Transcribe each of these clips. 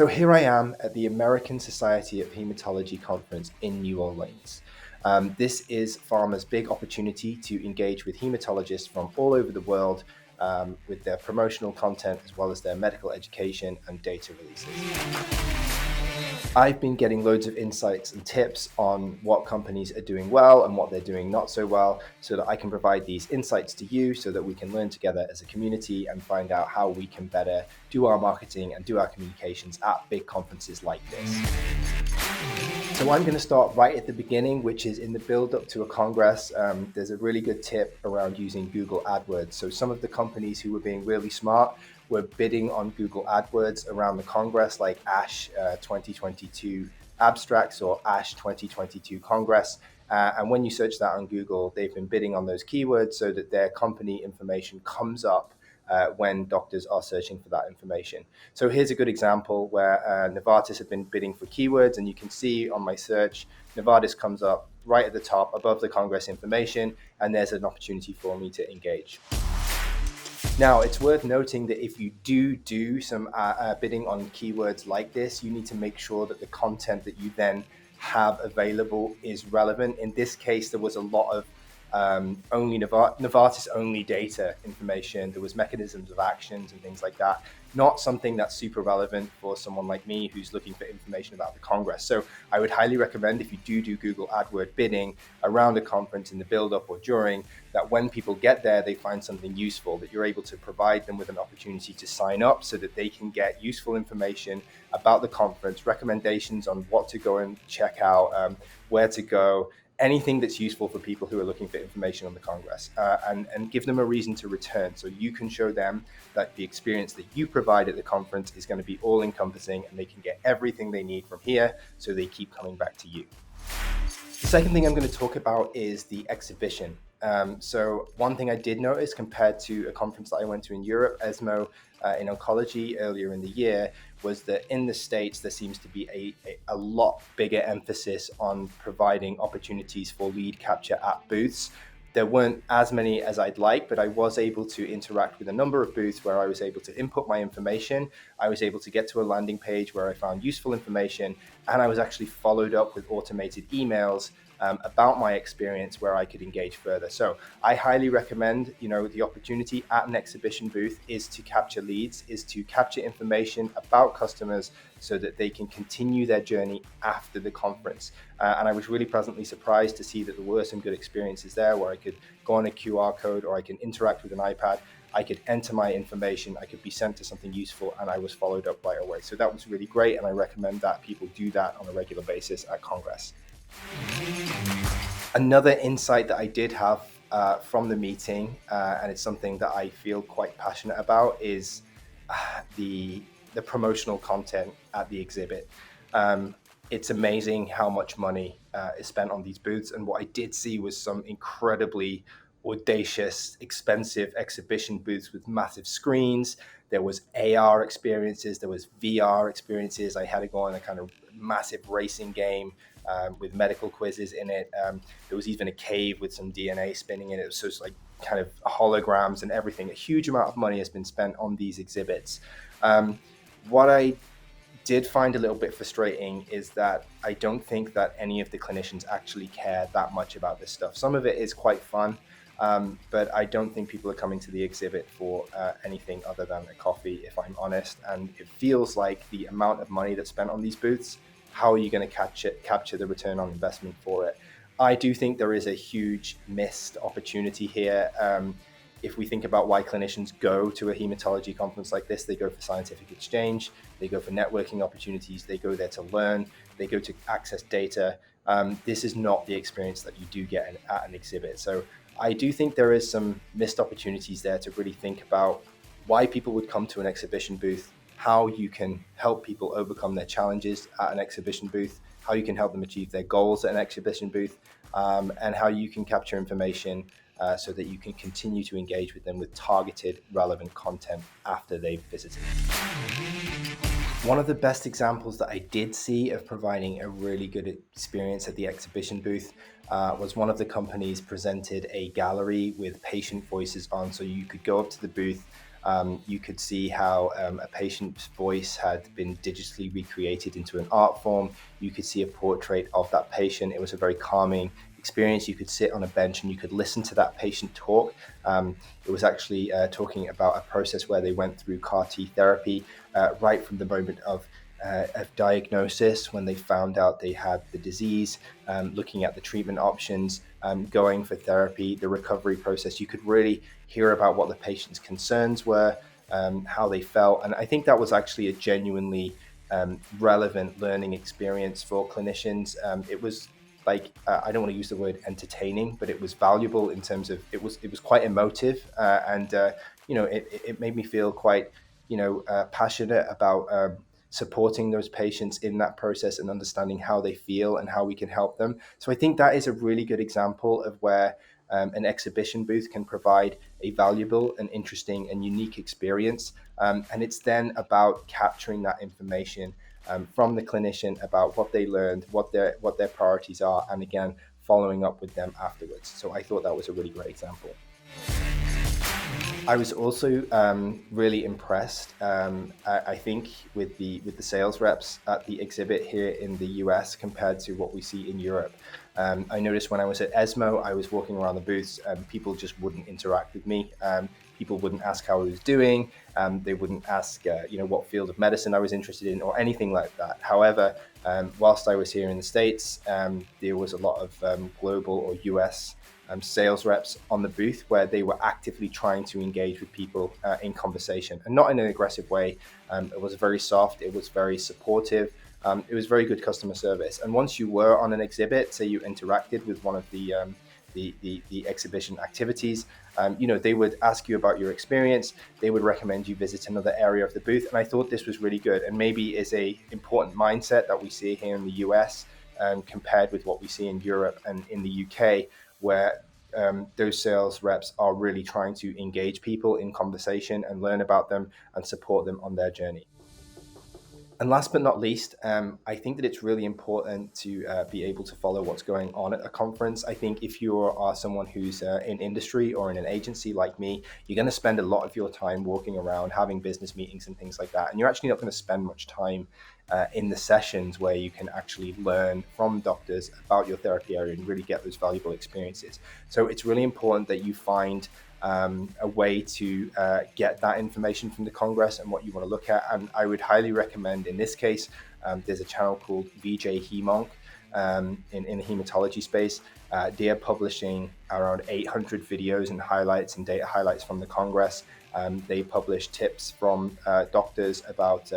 So here I am at the American Society of Hematology conference in New Orleans. This is Pharma's big opportunity to engage with hematologists from all over the world with their promotional content as well as their medical education and data releases. I've been getting loads of insights and tips on what companies are doing well and what they're doing not so well, so that I can provide these insights to you so that we can learn together as a community and find out how we can better do our marketing and do our communications at big conferences like this. So I'm going to start right at the beginning, which is in the build up to a Congress. There's a really good tip around using Google AdWords. So some of the companies who were being really smart were bidding on Google AdWords around the Congress, like ASH 2022 Abstracts or ASH 2022 Congress. And when you search that on Google, they've been bidding on those keywords so that their company information comes up when doctors are searching for that information. So here's a good example where Novartis have been bidding for keywords, and you can see on my search, Novartis comes up right at the top above the Congress information, and there's an opportunity for me to engage. Now, it's worth noting that if you do some bidding on keywords like this, you need to make sure that the content that you then have available is relevant. In this case, there was a lot of only Novartis only data information. There was mechanisms of actions and things like that. Not something that's super relevant for someone like me who's looking for information about the Congress. So I would highly recommend, if you do Google AdWord bidding around a conference in the build-up or during, that when people get there, they find something useful, that you're able to provide them with an opportunity to sign up so that they can get useful information about the conference, recommendations on what to go and check out, where to go, anything that's useful for people who are looking for information on the Congress, and give them a reason to return. So you can show them that the experience that you provide at the conference is going to be all encompassing and they can get everything they need from here, so they keep coming back to you. The second thing I'm going to talk about is the exhibition. So one thing I did notice compared to a conference that I went to in Europe, ESMO in oncology earlier in the year, was that in the States, there seems to be a lot bigger emphasis on providing opportunities for lead capture at booths. There weren't as many as I'd like, but I was able to interact with a number of booths where I was able to input my information. I was able to get to a landing page where I found useful information, and I was actually followed up with automated emails about my experience where I could engage further. So I highly recommend, the opportunity at an exhibition booth is to capture leads, is to capture information about customers so that they can continue their journey after the conference. And I was really pleasantly surprised to see that there were some good experiences there where I could go on a QR code or I can interact with an iPad. I could enter my information, I could be sent to something useful, and I was followed up right away. So that was really great, and I recommend that people do that on a regular basis at Congress. Another insight that I did have from the meeting, and it's something that I feel quite passionate about, is the promotional content at the exhibit. It's amazing how much money is spent on these booths, and what I did see was some incredibly audacious, expensive exhibition booths with massive screens. There was AR experiences, there was VR experiences. I had to go on a kind of massive racing game with medical quizzes in it. There was even a cave with some DNA spinning in it. So it's like kind of holograms and everything. A huge amount of money has been spent on these exhibits. What I did find a little bit frustrating is that I don't think that any of the clinicians actually care that much about this stuff. Some of it is quite fun, but I don't think people are coming to the exhibit for anything other than a coffee, if I'm honest. And it feels like the amount of money that's spent on these booths, how are you going to capture the return on investment for it? I do think there is a huge missed opportunity here. If we think about why clinicians go to a hematology conference like this, they go for scientific exchange, they go for networking opportunities, they go there to learn, they go to access data. This is not the experience that you do get at an exhibit. So I do think there is some missed opportunities there to really think about why people would come to an exhibition booth, how you can help people overcome their challenges at an exhibition booth, how you can help them achieve their goals at an exhibition booth, and how you can capture information so that you can continue to engage with them with targeted, relevant content after they've visited. One of the best examples that I did see of providing a really good experience at the exhibition booth was one of the companies presented a gallery with patient voices on. So you could go up to the booth You could see how a patient's voice had been digitally recreated into an art form. You could see a portrait of that patient. It was a very calming experience. You could sit on a bench and you could listen to that patient talk. It was actually talking about a process where they went through CAR T therapy right from the moment of diagnosis, when they found out they had the disease, looking at the treatment options, going for therapy, the recovery process. You could really hear about what the patient's concerns were, how they felt. And I think that was actually a genuinely relevant learning experience for clinicians. It was like I don't want to use the word entertaining, but it was valuable in terms of it was quite emotive, and it made me feel quite passionate about supporting those patients in that process and understanding how they feel and how we can help them. So I think that is a really good example of where an exhibition booth can provide a valuable and interesting and unique experience. And it's then about capturing that information from the clinician about what they learned, what their priorities are, and again, following up with them afterwards. So I thought that was a really great example. I was also really impressed. I think with the sales reps at the exhibit here in the US compared to what we see in Europe. I noticed when I was at ESMO, I was walking around the booths and people just wouldn't interact with me. People wouldn't ask how I was doing. They wouldn't ask, what field of medicine I was interested in or anything like that. However, whilst I was here in the States, there was a lot of global or US sales reps on the booth where they were actively trying to engage with people in conversation, and not in an aggressive way. It was very soft. It was very supportive. It was very good customer service. And once you were on an exhibit, say you interacted with one of the exhibition activities, they would ask you about your experience. They would recommend you visit another area of the booth. And I thought this was really good, and maybe is a important mindset that we see here in the US compared with what we see in Europe and in the UK, where those sales reps are really trying to engage people in conversation and learn about them and support them on their journey. And last but not least, I think that it's really important to be able to follow what's going on at a conference. I think if you are someone who's in industry or in an agency like me, you're going to spend a lot of your time walking around, having business meetings and things like that. And you're actually not going to spend much time in the sessions where you can actually learn from doctors about your therapy area and really get those valuable experiences. So it's really important that you find a way to get that information from the Congress and what you want to look at. And I would highly recommend, in this case, there's a channel called VJ Hemonc in the hematology space. They are publishing around 800 videos and highlights and data highlights from the Congress. They publish tips from doctors about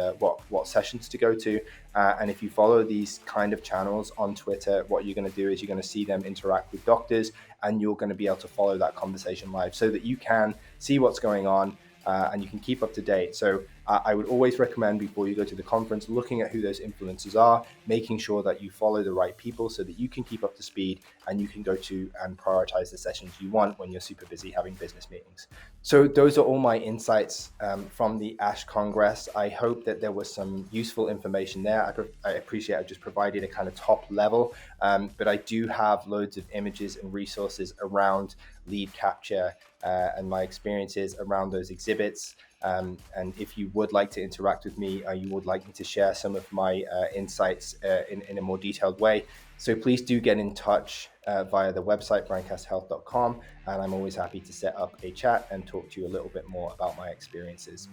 what sessions to go to. And if you follow these kind of channels on Twitter, what you're going to do is you're going to see them interact with doctors, and you're going to be able to follow that conversation live so that you can see what's going on and you can keep up to date. So I would always recommend, before you go to the conference, looking at who those influencers are, making sure that you follow the right people so that you can keep up to speed and you can go to and prioritize the sessions you want when you're super busy having business meetings. So those are all my insights from the ASH Congress. I hope that there was some useful information there. I appreciate I've just provided a kind of top level, but I do have loads of images and resources around lead capture and my experiences around those exhibits. And if you would like to interact with me, you would like me to share some of my insights in a more detailed way, so please do get in touch via the website, brandcasthealth.com, and I'm always happy to set up a chat and talk to you a little bit more about my experiences.